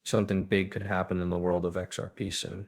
Something big could happen in the world of XRP soon.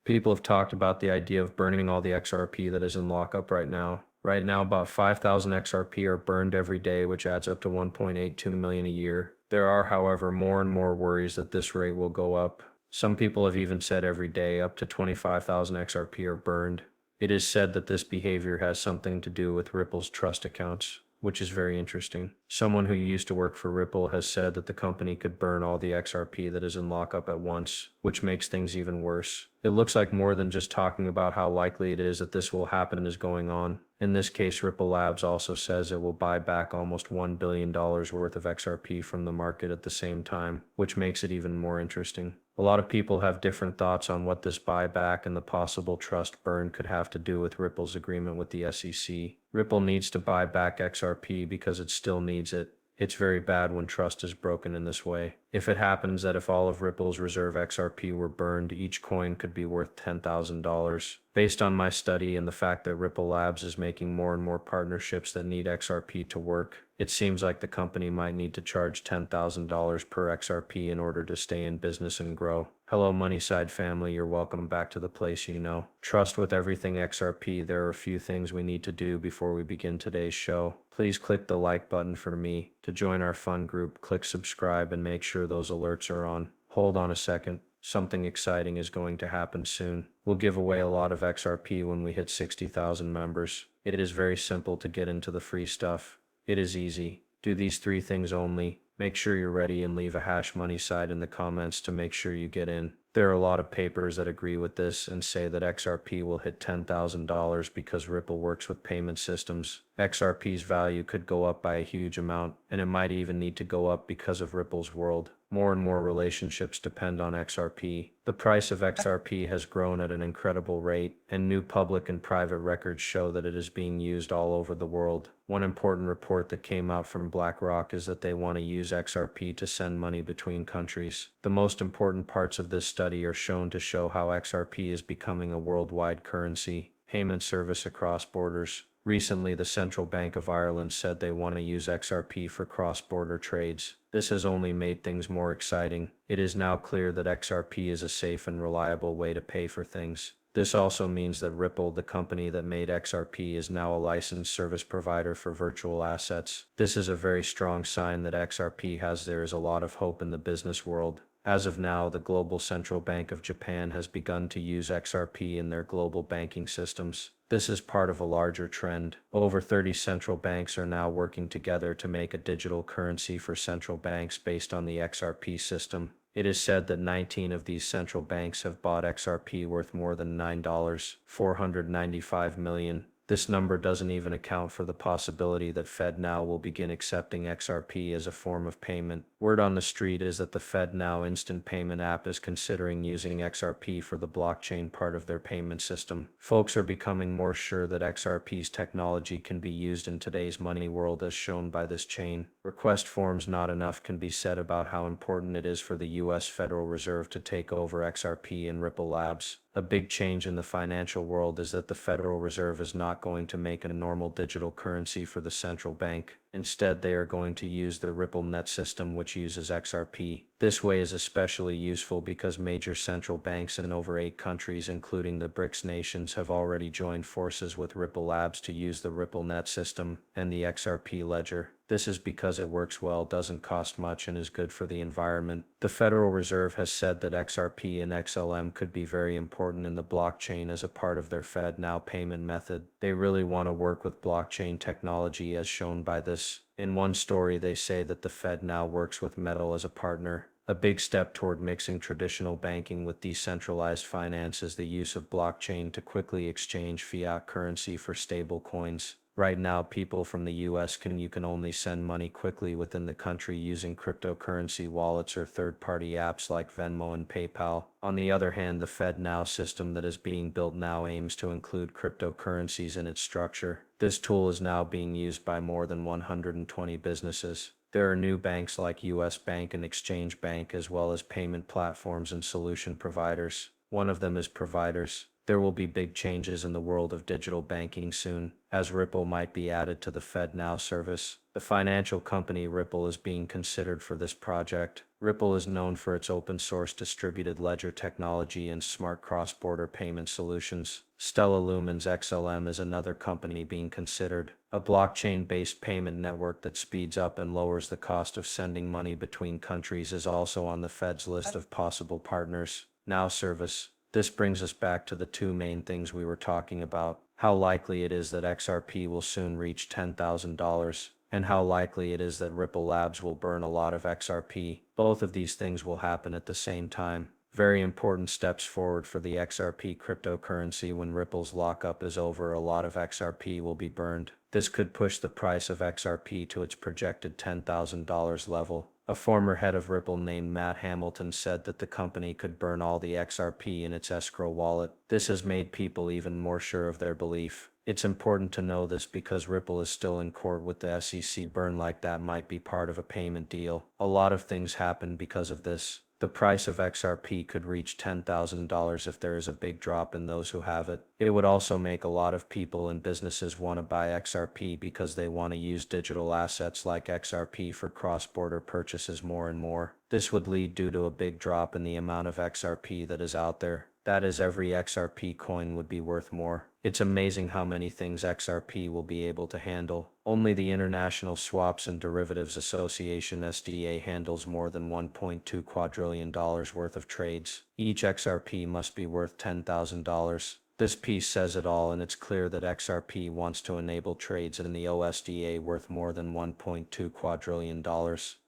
People have talked about the idea of burning all the XRP that is in lockup right now. Right now, about 5,000 XRP are burned every day, which adds up to 1.82 million a year. There are, however, more and more worries that this rate will go up. Some people have even said every day up to 25,000 XRP are burned. It is said that this behavior has something to do with Ripple's trust accounts, which is very interesting. Someone who used to work for Ripple has said that the company could burn all the XRP that is in lockup at once, which makes things even worse. It looks like more than just talking about how likely it is that this will happen is going on. In this case, Ripple Labs also says it will buy back almost $1 billion worth of XRP from the market at the same time, which makes it even more interesting. A lot of people have different thoughts on what this buyback and the possible trust burn could have to do with Ripple's agreement with the SEC. Ripple needs to buy back XRP because it still needs it. It's very bad when trust is broken in this way. If it happens that if all of Ripple's reserve XRP were burned, each coin could be worth $10,000. Based on my study and the fact that Ripple Labs is making more and more partnerships that need XRP to work, it seems like the company might need to charge $10,000 per XRP in order to stay in business and grow. Hello Moneyside family, you're welcome back to the place you know. Trust with everything XRP. There are a few things we need to do before we begin today's show. Please click the like button for me. To join our fun group, click subscribe and make sure those alerts are on. Hold on a second. Something exciting is going to happen soon. We'll give away a lot of XRP when we hit 60,000 members. It is very simple to get into the free stuff. It is easy. Do these 3 things only. Make sure you're ready and leave a hash money side in the comments to make sure you get in. There are a lot of papers that agree with this and say that XRP will hit $10,000 because Ripple works with payment systems. XRP's value could go up by a huge amount, and it might even need to go up because of Ripple's world. More and more relationships depend on XRP. The price of XRP has grown at an incredible rate, and new public and private records show that it is being used all over the world. One important report that came out from BlackRock is that they want to use XRP to send money between countries. The most important parts of this study are shown to show how XRP is becoming a worldwide currency, payment service across borders. Recently, the Central Bank of Ireland said they want to use XRP for cross-border trades. This has only made things more exciting. It is now clear that XRP is a safe and reliable way to pay for things. This also means that Ripple, the company that made XRP, is now a licensed service provider for virtual assets. This is a very strong sign that XRP has there is a lot of hope in the business world. As of now, the Global Central Bank of Japan has begun to use XRP in their global banking systems. This is part of a larger trend. Over 30 central banks are now working together to make a digital currency for central banks based on the XRP system. It is said that 19 of these central banks have bought XRP worth more than $495 million. This number doesn't even account for the possibility that FedNow will begin accepting XRP as a form of payment. Word on the street is that the FedNow instant payment app is considering using XRP for the blockchain part of their payment system. Folks are becoming more sure that XRP's technology can be used in today's money world as shown by this chain. Request forms. Not enough can be said about how important it is for the US Federal Reserve to take over XRP and Ripple Labs. A big change in the financial world is that the Federal Reserve is not going to make a normal digital currency for the central bank. Instead, they are going to use the Ripple Net system, which uses XRP. This way is especially useful because major central banks in over 8 countries, including the BRICS nations, have already joined forces with Ripple Labs to use the Ripple Net system and the XRP ledger. This is because it works well, doesn't cost much, and is good for the environment. The Federal Reserve has said that XRP and XLM could be very important in the blockchain as a part of their FedNow payment method. They really want to work with blockchain technology as shown by this. In one story, they say that the FedNow works with Metal as a partner. A big step toward mixing traditional banking with decentralized finance is the use of blockchain to quickly exchange fiat currency for stable coins. Right now, people from the US you can only send money quickly within the country using cryptocurrency wallets or third-party apps like Venmo and PayPal. On the other hand, the FedNow system that is being built now aims to include cryptocurrencies in its structure. This tool is now being used by more than 120 businesses. There are new banks like US Bank and Exchange Bank, as well as payment platforms and solution providers. One of them is Providers. There will be big changes in the world of digital banking soon, as Ripple might be added to the FedNow service. The financial company Ripple is being considered for this project. Ripple is known for its open source distributed ledger technology and smart cross-border payment solutions. Stellar Lumens XLM is another company being considered, a blockchain-based payment network that speeds up and lowers the cost of sending money between countries, is also on the Fed's list of possible partners. Now service. This brings us back to the two main things we were talking about: how likely it is that XRP will soon reach $10,000, and how likely it is that Ripple Labs will burn a lot of XRP. Both of these things will happen at the same time. Very important steps forward for the XRP cryptocurrency. When Ripple's lockup is over, a lot of XRP will be burned. This could push the price of XRP to its projected $10,000 level. A former head of Ripple named Matt Hamilton said that the company could burn all the XRP in its escrow wallet. This has made people even more sure of their belief. It's important to know this because Ripple is still in court with the SEC. Burn like that might be part of a payment deal. A lot of things happen because of this. The price of XRP could reach $10,000 if there is a big drop in those who have it. It would also make a lot of people and businesses want to buy XRP because they want to use digital assets like XRP for cross-border purchases more and more. This would lead due to a big drop in the amount of XRP that is out there. That is, every XRP coin would be worth more. It's amazing how many things XRP will be able to handle. Only the International Swaps and Derivatives Association (SDA) handles more than $1.2 quadrillion worth of trades. Each XRP must be worth $10,000. This piece says it all, and it's clear that XRP wants to enable trades in the USDA worth more than $1.2 quadrillion.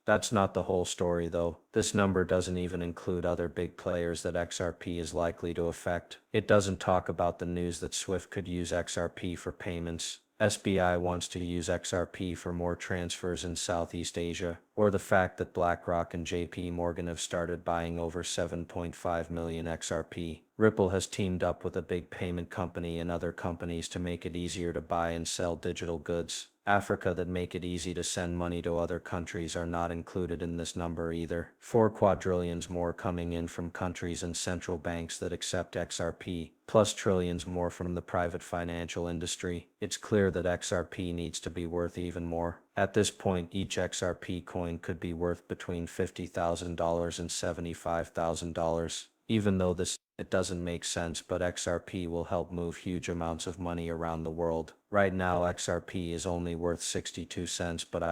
That's not the whole story though. This number doesn't even include other big players that XRP is likely to affect. It doesn't talk about the news that SWIFT could use XRP for payments. SBI wants to use XRP for more transfers in Southeast Asia, or the fact that BlackRock and JP Morgan have started buying over 7.5 million XRP. Ripple has teamed up with a big payment company and other companies to make it easier to buy and sell digital goods. Africa that make it easy to send money to other countries are not included in this number either. 4 quadrillions more coming in from countries and central banks that accept XRP, plus trillions more from the private financial industry. It's clear that XRP needs to be worth even more. At this point, each XRP coin could be worth between $50,000 and $75,000. Even though it doesn't make sense, but XRP will help move huge amounts of money around the world. Right now XRP is only worth 62 cents, but